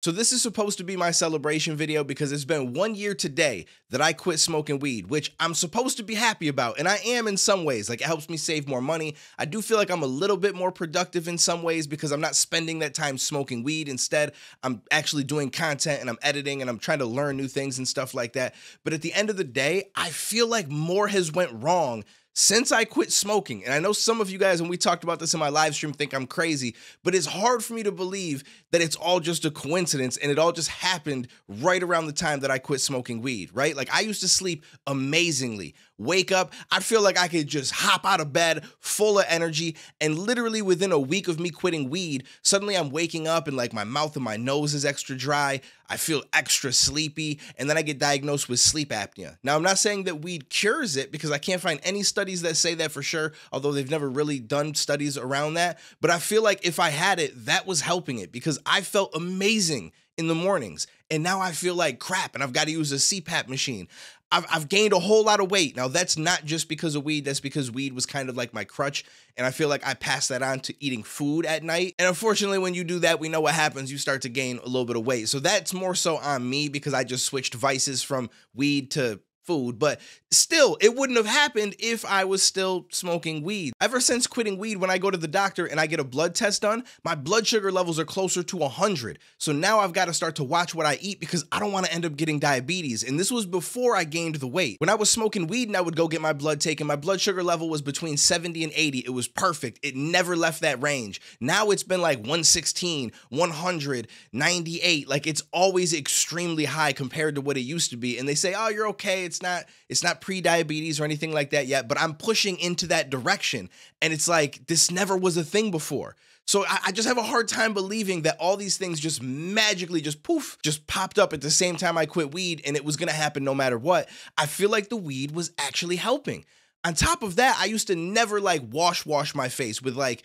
So this is supposed to be my celebration video because it's been 1 year today that I quit smoking weed, which I'm supposed to be happy about. And I am in some ways. Like, it helps me save more money. I do feel like I'm a little bit more productive in some ways because I'm not spending that time smoking weed. Instead, I'm actually doing content and I'm editing and I'm trying to learn new things and stuff like that. But at the end of the day, I feel like more has went wrong since I quit smoking. And I know some of you guys, when we talked about this in my live stream, think I'm crazy, but it's hard for me to believe that it's all just a coincidence and it all just happened right around the time that I quit smoking weed, right? Like, I used to sleep amazingly. Wake up, I feel like I could just hop out of bed full of energy, and literally within a week of me quitting weed, suddenly I'm waking up and like my mouth and my nose is extra dry. I feel extra sleepy, and then I get diagnosed with sleep apnea. Now, I'm not saying that weed cures it because I can't find any studies that say that for sure, although they've never really done studies around that. But I feel like if I had it, that was helping it because I felt amazing in the mornings, and now I feel like crap and I've got to use a CPAP machine. I've gained a whole lot of weight. Now, that's not just because of weed. That's because weed was kind of like my crutch. And I feel like I passed that on to eating food at night. And unfortunately, when you do that, we know what happens. You start to gain a little bit of weight. So that's more so on me because I just switched vices from weed to food, but still, it wouldn't have happened if I was still smoking weed. Ever since quitting weed, when I go to the doctor and I get a blood test done, my blood sugar levels are closer to 100. So now I've got to start to watch what I eat because I don't want to end up getting diabetes. And this was before I gained the weight. When I was smoking weed and I would go get my blood taken, my blood sugar level was between 70 and 80. It was perfect. It never left that range. Now it's been like 116, 100, 98. Like, it's always extremely high compared to what it used to be. And they say, oh, you're okay. It's not pre-diabetes or anything like that yet, but I'm pushing into that direction. And it's like, this never was a thing before. So I just have a hard time believing that all these things just magically just poof, just popped up at the same time I quit weed and it was going to happen no matter what. I feel like the weed was actually helping. On top of that, I used to never like wash my face with like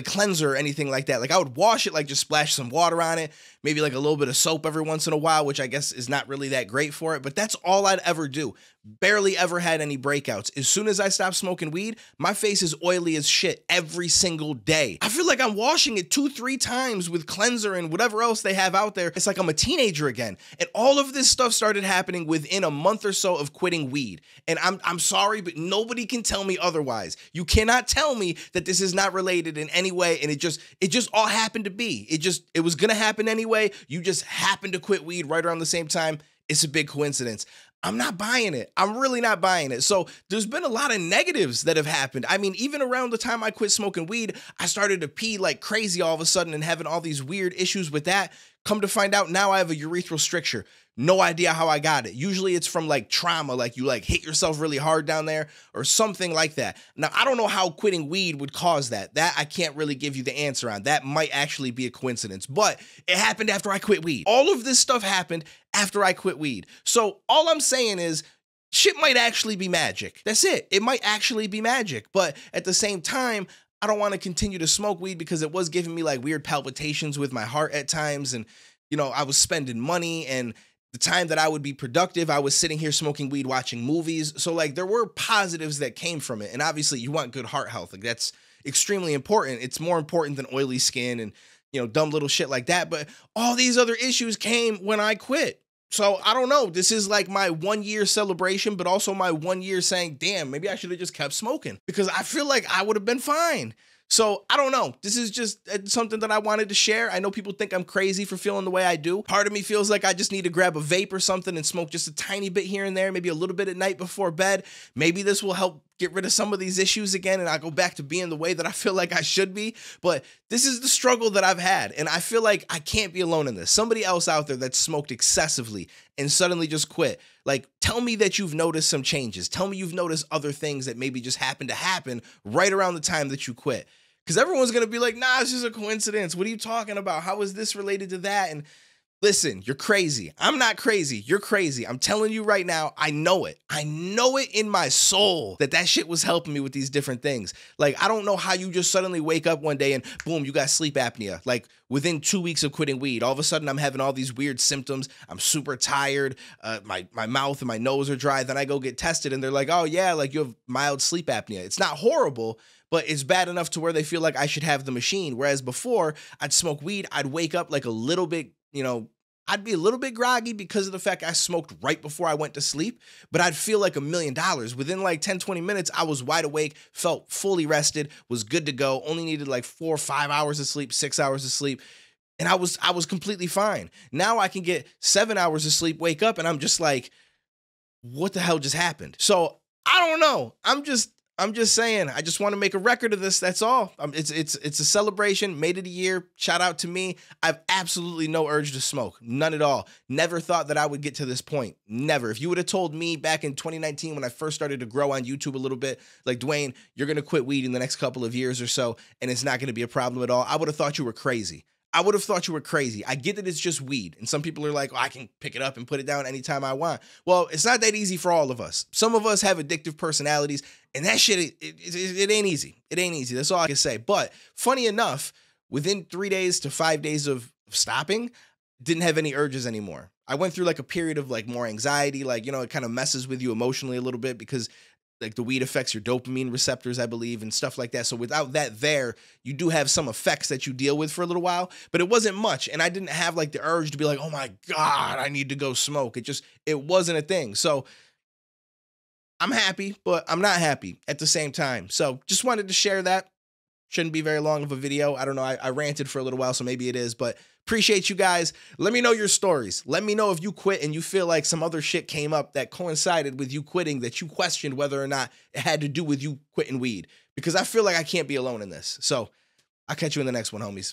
cleanser or anything like that. Like, I would wash it, like just splash some water on it, maybe like a little bit of soap every once in a while, which I guess is not really that great for it, but that's all I'd ever do. Barely ever had any breakouts. As soon as I stopped smoking weed, my face is oily as shit every single day. I feel like I'm washing it 2-3 times with cleanser and whatever else they have out there. It's like I'm a teenager again. And all of this stuff started happening within a month or so of quitting weed. And I'm sorry, but nobody can tell me otherwise. You cannot tell me that this is not related in any way, and it just all happened to be. It was gonna happen anyway. You just happened to quit weed right around the same time. It's a big coincidence. I'm not buying it. I'm really not buying it. So there's been a lot of negatives that have happened. I mean, even around the time I quit smoking weed, I started to pee like crazy all of a sudden and having all these weird issues with that. Come to find out, now I have a urethral stricture. No idea how I got it. Usually it's from like trauma, like you like hit yourself really hard down there or something like that. Now, I don't know how quitting weed would cause that. That I can't really give you the answer on. That might actually be a coincidence, but it happened after I quit weed. All of this stuff happened after I quit weed. So all I'm saying is, shit might actually be magic. That's it. It might actually be magic. But at the same time, I don't want to continue to smoke weed because it was giving me like weird palpitations with my heart at times. And, you know, I was spending money, and the time that I would be productive, I was sitting here smoking weed, watching movies. So like, there were positives that came from it. And obviously you want good heart health. Like, that's extremely important. It's more important than oily skin and, you know, dumb little shit like that. But all these other issues came when I quit. So I don't know. This is like my 1 year celebration, but also my 1 year saying, damn, maybe I should have just kept smoking because I feel like I would have been fine. So I don't know. This is just something that I wanted to share. I know people think I'm crazy for feeling the way I do. Part of me feels like I just need to grab a vape or something and smoke just a tiny bit here and there, maybe a little bit at night before bed. Maybe this will help get rid of some of these issues again, and I go back to being the way that I feel like I should be. But this is the struggle that I've had, and I feel like I can't be alone in this. Somebody else out there that smoked excessively and suddenly just quit. Like, tell me that you've noticed some changes. Tell me you've noticed other things that maybe just happened to happen right around the time that you quit. Because everyone's going to be like, nah, it's just a coincidence. What are you talking about? How is this related to that? And listen, you're crazy. I'm not crazy. You're crazy. I'm telling you right now, I know it. I know it in my soul that shit was helping me with these different things. Like, I don't know how you just suddenly wake up one day and boom, you got sleep apnea. Like, within 2 weeks of quitting weed, all of a sudden I'm having all these weird symptoms. I'm super tired. My mouth and my nose are dry. Then I go get tested and they're like, oh yeah, like you have mild sleep apnea. It's not horrible, but it's bad enough to where they feel like I should have the machine. Whereas before, I'd smoke weed, I'd wake up like a little bit you know, I'd be a little bit groggy because of the fact I smoked right before I went to sleep, but I'd feel like $1,000,000. Within like 10, 20 minutes, I was wide awake, felt fully rested, was good to go, only needed like 4 or 5 hours of sleep, 6 hours of sleep. And I was completely fine. Now I can get 7 hours of sleep, wake up, and I'm just like, what the hell just happened? So I don't know. I'm just saying. I just want to make a record of this. That's all. It's a celebration. Made it a year. Shout out to me. I've absolutely no urge to smoke. None at all. Never thought that I would get to this point. Never. If you would have told me back in 2019 when I first started to grow on YouTube a little bit, like, Duane, you're gonna quit weed in the next couple of years or so, and it's not gonna be a problem at all, I would have thought you were crazy. I would have thought you were crazy. I get that it's just weed. And some people are like, oh, I can pick it up and put it down anytime I want. Well, it's not that easy for all of us. Some of us have addictive personalities, and that shit, it ain't easy. It ain't easy. That's all I can say. But funny enough, within 3 days to 5 days of stopping, didn't have any urges anymore. I went through like a period of like more anxiety, like, you know, it kind of messes with you emotionally a little bit because like the weed affects your dopamine receptors, I believe, and stuff like that. So without that there, you do have some effects that you deal with for a little while, but it wasn't much. And I didn't have like the urge to be like, oh my God, I need to go smoke. It wasn't a thing. So I'm happy, but I'm not happy at the same time. So just wanted to share that. Shouldn't be very long of a video. I don't know. I ranted for a little while, so maybe it is, but appreciate you guys. Let me know your stories. Let me know if you quit and you feel like some other shit came up that coincided with you quitting that you questioned whether or not it had to do with you quitting weed, because I feel like I can't be alone in this. So I'll catch you in the next one, homies.